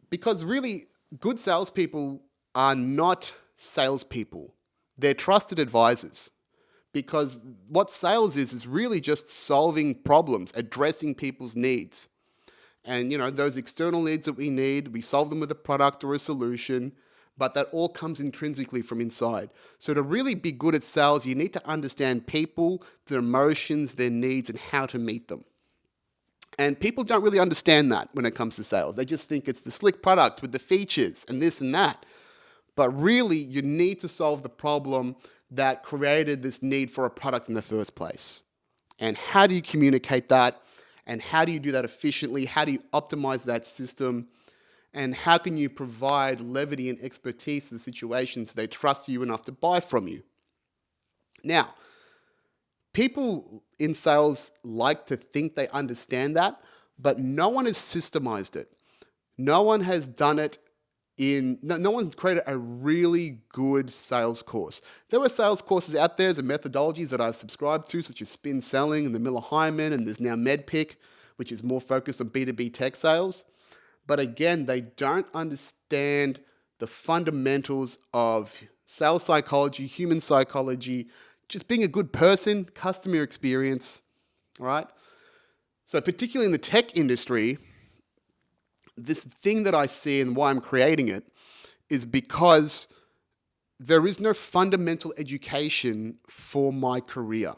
Because really, good salespeople are not salespeople. They're trusted advisors. Because what sales is really just solving problems, addressing people's needs. And those external needs that we need, we solve them with a product or a solution, but that all comes intrinsically from inside. So to really be good at sales, you need to understand people, their emotions, their needs, and how to meet them. And people don't really understand that when it comes to sales. They just think it's the slick product with the features and this and that. But really, you need to solve the problem that created this need for a product in the first place. And how do you communicate that? And how do you do that efficiently? How do you optimize that system? And how can you provide levity and expertise to the situation so they trust you enough to buy from you? Now, people in sales like to think they understand that, but no one has systemized it. No one has done it no one's created a really good sales course. There are sales courses out there and methodologies that I've subscribed to, such as Spin Selling and the Miller Hyman, and there's now MedPick, which is more focused on B2B tech sales. But again, they don't understand the fundamentals of sales psychology, human psychology, just being a good person, customer experience, right? So particularly in the tech industry, this thing that I see and why I'm creating it is because there is no fundamental education for my career.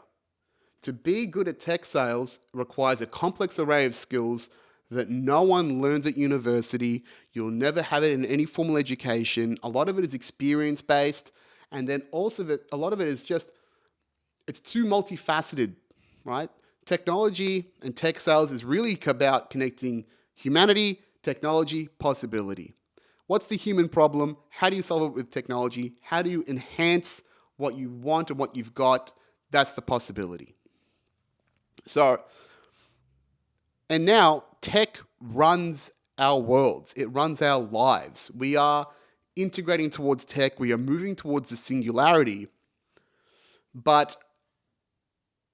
To be good at tech sales requires a complex array of skills that no one learns at university. You'll never have it in any formal education. A lot of it is experience based. And then also a lot of it is just, it's too multifaceted, right? Technology and tech sales is really about connecting humanity, technology, possibility. What's the human problem? How do you solve it with technology? How do you enhance what you want and what you've got? That's the possibility. So, and now tech runs our worlds. It runs our lives. We are integrating towards tech. We are moving towards the singularity. But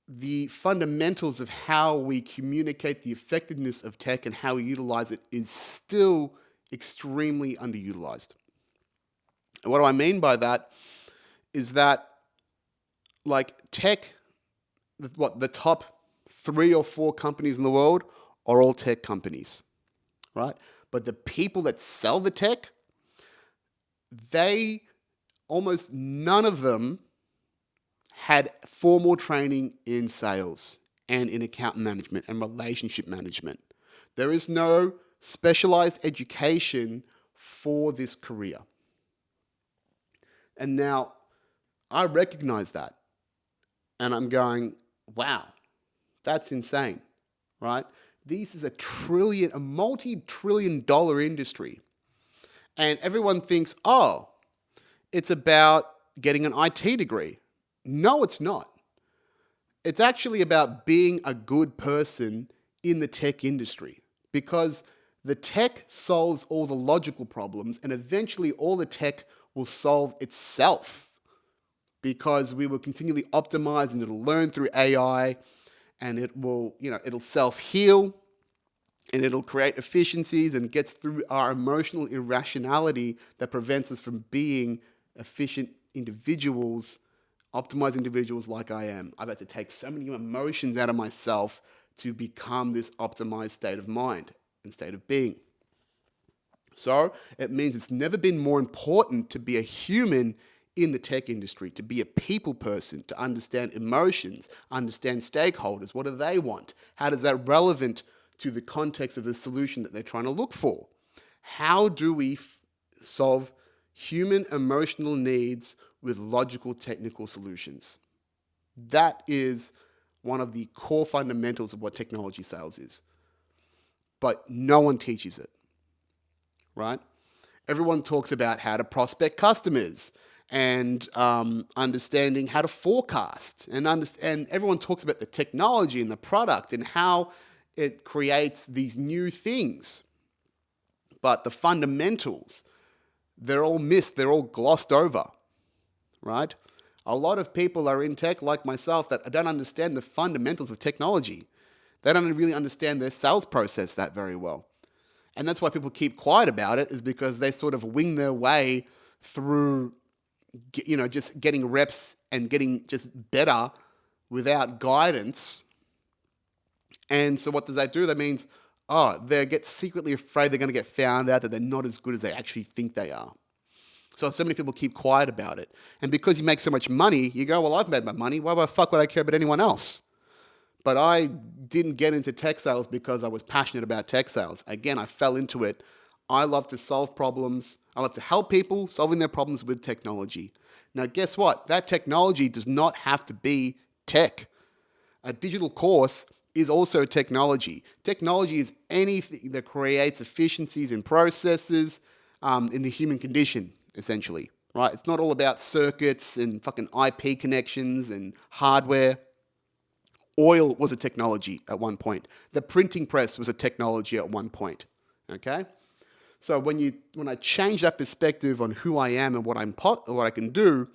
the fundamentals of how we communicate the effectiveness of tech and how we utilize it is still extremely underutilized. And what do I mean by that is that, like, tech, the top 3 or 4 companies in the world are all tech companies, right? But the people that sell the tech, almost none of them had formal training in sales and in account management and relationship management. There is no specialized education for this career. And now I recognize that. And I'm going, wow, that's insane, right? This is a multi-trillion dollar industry. And everyone thinks, oh, it's about getting an IT degree. No, it's not. It's actually about being a good person in the tech industry, because the tech solves all the logical problems, and eventually all the tech will solve itself, because we will continually optimize and it'll learn through AI, and it'll self-heal, and it'll create efficiencies, and gets through our emotional irrationality that prevents us from being efficient individuals, optimized individuals like I am. I've had to take so many emotions out of myself to become this optimized state of mind and state of being. So it means it's never been more important to be a human in the tech industry, to be a people person, to understand emotions, understand stakeholders. What do they want? How does that relevant to the context of the solution that they're trying to look for? How do we solve human emotional needs with logical technical solutions? That is one of the core fundamentals of what technology sales is. But no one teaches it, right? Everyone talks about how to prospect customers and understanding how to forecast, and everyone talks about the technology and the product and how it creates these new things. But the fundamentals, they're all missed, they're all glossed over, right? A lot of people are in tech, like myself, that don't understand the fundamentals of technology. They don't really understand their sales process that very well. And that's why people keep quiet about it, is because they sort of wing their way through, just getting reps and getting just better without guidance. And so what does that do? That means, they get secretly afraid they're going to get found out, that they're not as good as they actually think they are. So many people keep quiet about it. And because you make so much money, you go, well, I've made my money. Why the fuck would I care about anyone else? But I didn't get into tech sales because I was passionate about tech sales. Again, I fell into it. I love to solve problems. I love to help people solving their problems with technology. Now, guess what? That technology does not have to be tech. A digital course is also technology. Technology is anything that creates efficiencies in processes, in the human condition, essentially, right? It's not all about circuits and fucking IP connections and hardware. Oil was a technology at one point. The printing press was a technology at one point. Okay? So when I change that perspective on who I am and what I can do,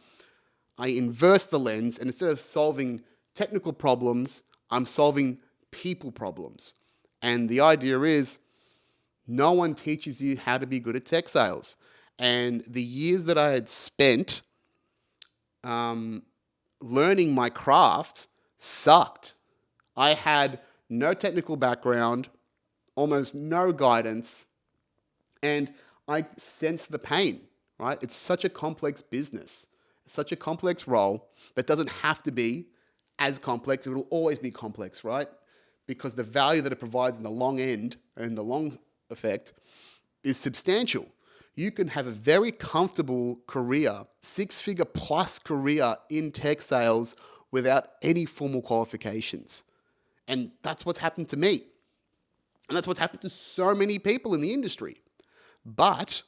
I inverse the lens, and instead of solving technical problems, I'm solving people problems. And the idea is no one teaches you how to be good at tech sales. And the years that I had spent learning my craft sucked. I had no technical background, almost no guidance, and I sensed the pain, right? It's such a complex business, such a complex role that doesn't have to be as complex. It will always be complex, right? Because the value that it provides in the long end and the long effect is substantial. You can have a very comfortable career, six-figure plus career in tech sales without any formal qualifications. And that's what's happened to me. And that's what's happened to so many people in the industry. But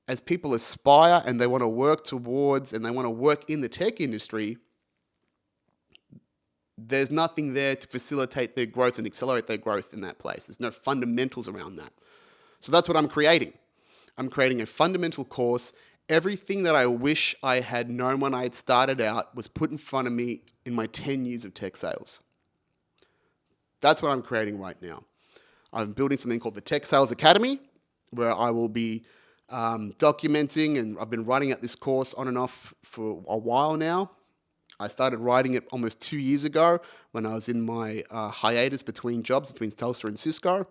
as people aspire and they want to work towards and they want to work in the tech industry, there's nothing there to facilitate their growth and accelerate their growth in that place. There's no fundamentals around that. So that's what I'm creating. I'm creating a fundamental course. Everything that I wish I had known when I had started out was put in front of me in my 10 years of tech sales. That's what I'm creating right now. I'm building something called the Tech Sales Academy, where I will be documenting, and I've been writing out this course on and off for a while now. I started writing it almost 2 years ago when I was in my hiatus between jobs, between Telstra and Cisco,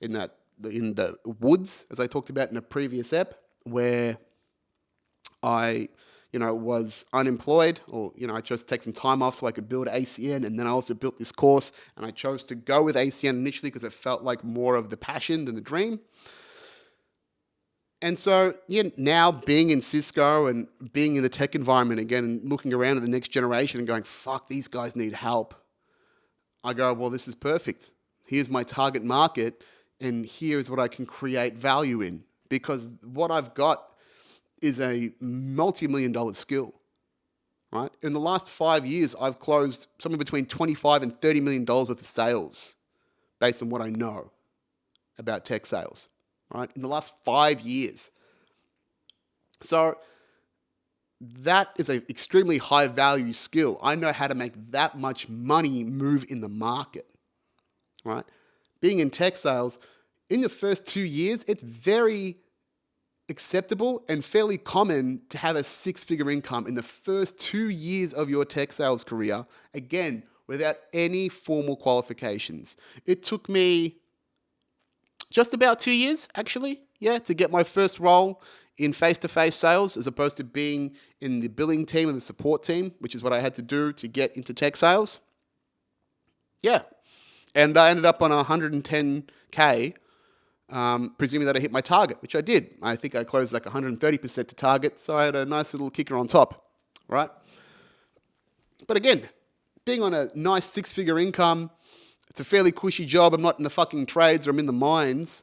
in the woods, as I talked about in a previous ep, where I was unemployed, or, I chose to take some time off so I could build ACN. And then I also built this course, and I chose to go with ACN initially because it felt like more of the passion than the dream. And so, now being in Cisco and being in the tech environment again and looking around at the next generation and going, fuck, these guys need help. I go, well, this is perfect. Here's my target market, and here's what I can create value in. Because what I've got is a multi-million-dollar skill, right? In the last 5 years, I've closed somewhere between $25 and $30 million worth of sales based on what I know about tech sales, right? In the last 5 years. So that is an extremely high-value skill. I know how to make that much money move in the market, right? Being in tech sales, in the first 2 years, it's very acceptable and fairly common to have a six-figure income in the first 2 years of your tech sales career, again, without any formal qualifications. It took me just about 2 years, actually, to get my first role in face-to-face sales, as opposed to being in the billing team and the support team, which is what I had to do to get into tech sales. Yeah. And I ended up on 110K, presuming that I hit my target, which I did. I think I closed like 130% to target, so I had a nice little kicker on top, right? But again, being on a nice six-figure income, it's a fairly cushy job. I'm not in the fucking trades or I'm in the mines.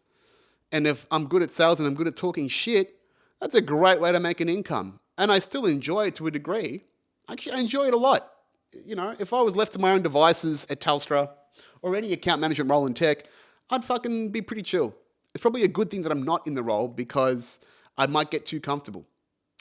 And if I'm good at sales and I'm good at talking shit, that's a great way to make an income. And I still enjoy it to a degree. Actually, I enjoy it a lot. If I was left to my own devices at Telstra or any account management role in tech, I'd fucking be pretty chill. It's probably a good thing that I'm not in the role because I might get too comfortable.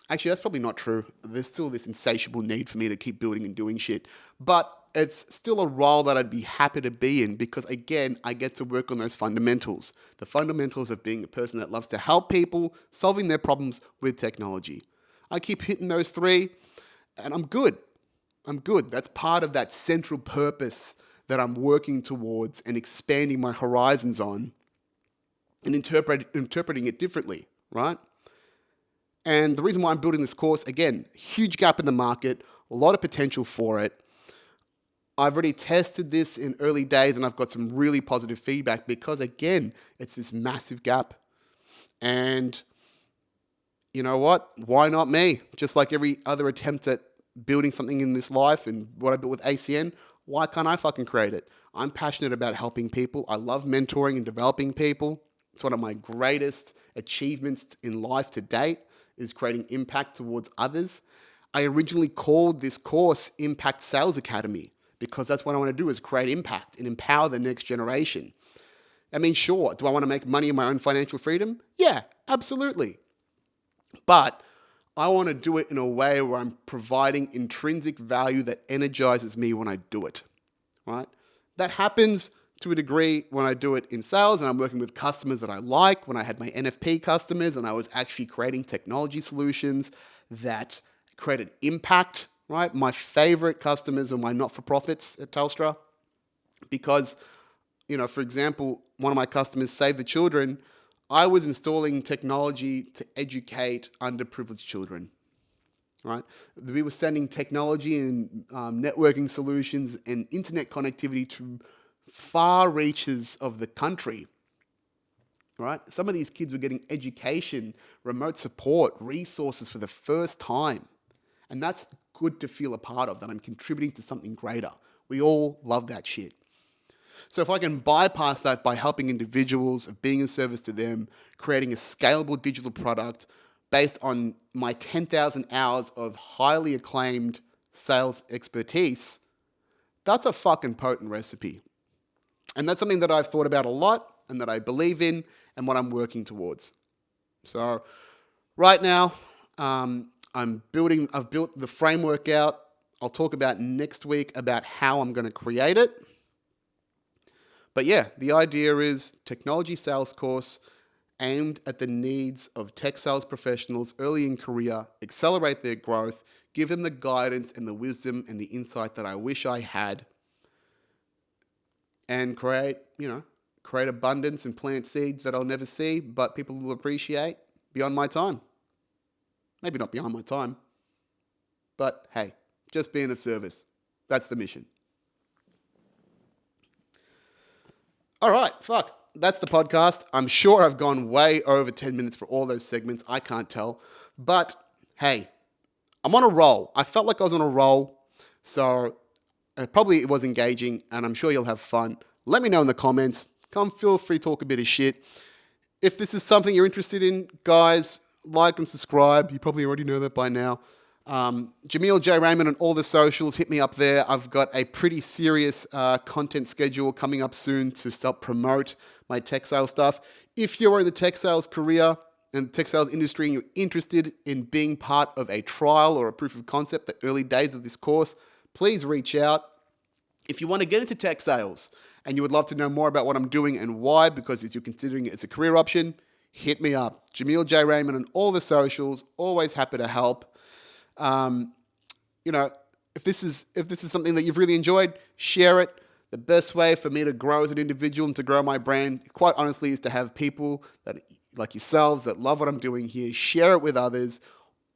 Actually, that's probably not true. There's still this insatiable need for me to keep building and doing shit. But it's still a role that I'd be happy to be in because, again, I get to work on those fundamentals. The fundamentals of being a person that loves to help people, solving their problems with technology. I keep hitting those three, and I'm good. That's part of that central purpose that I'm working towards and expanding my horizons on and interpreting it differently, right? And the reason why I'm building this course, again, huge gap in the market, a lot of potential for it. I've already tested this in early days and I've got some really positive feedback because, again, it's this massive gap. And you know what? Why not me? Just like every other attempt at building something in this life and what I built with ACN, why can't I fucking create it? I'm passionate about helping people. I love mentoring and developing people. It's one of my greatest achievements in life to date, is creating impact towards others. I originally called this course Impact Sales Academy because that's what I want to do, is create impact and empower the next generation. I mean, sure, do I want to make money in my own financial freedom? Yeah, absolutely. But I want to do it in a way where I'm providing intrinsic value that energizes me when I do it, right? That happens to a degree when I do it in sales and I'm working with customers that I like. When I had my NFP customers and I was actually creating technology solutions that created impact, right? My favorite customers were my not-for-profits at Telstra because, for example, one of my customers, Save the Children, I was installing technology to educate underprivileged children, right? We were sending technology and networking solutions and internet connectivity to far reaches of the country, right? Some of these kids were getting education, remote support, resources for the first time. And that's good to feel a part of, that I'm contributing to something greater. We all love that shit. So if I can bypass that by helping individuals, of being of service to them, creating a scalable digital product based on my 10,000 hours of highly acclaimed sales expertise, that's a fucking potent recipe. And that's something that I've thought about a lot and that I believe in and what I'm working towards. So right now, I've built the framework out. I'll talk about next week about how I'm going to create it. But yeah, the idea is technology sales course aimed at the needs of tech sales professionals early in career, accelerate their growth, give them the guidance and the wisdom and the insight that I wish I had, and create abundance and plant seeds that I'll never see, but people will appreciate beyond my time. Maybe not beyond my time, but hey, just being of service. That's the mission. All right, fuck. That's the podcast. I'm sure I've gone way over 10 minutes for all those segments. I can't tell. But hey, I'm on a roll. I felt like I was on a roll. So probably it was engaging, and I'm sure you'll have fun. Let me know in the comments. Come feel free to talk a bit of shit. If this is something you're interested in, guys, like and subscribe. You probably already know that by now. Jamil J. Raymond on all the socials. Hit me up there. I've got a pretty serious content schedule coming up soon to start promote my tech sales stuff. If you're in the tech sales career and tech sales industry and you're interested in being part of a trial or a proof of concept, the early days of this course, please reach out. If you want to get into tech sales and you would love to know more about what I'm doing and why, because if you're considering it as a career option, hit me up. Jamil J. Raymond on all the socials. Always happy to help. If this is something that you've really enjoyed, share it. The best way for me to grow as an individual and to grow my brand, quite honestly, is to have people that, like yourselves, that love what I'm doing here, share it with others.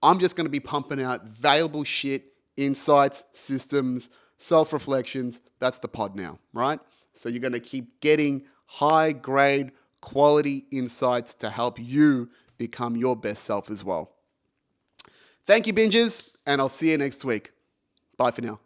I'm just going to be pumping out valuable shit, insights, systems, self-reflections. That's the pod now, right? So you're going to keep getting high-grade, quality insights to help you become your best self as well. Thank you, bingers, and I'll see you next week. Bye for now.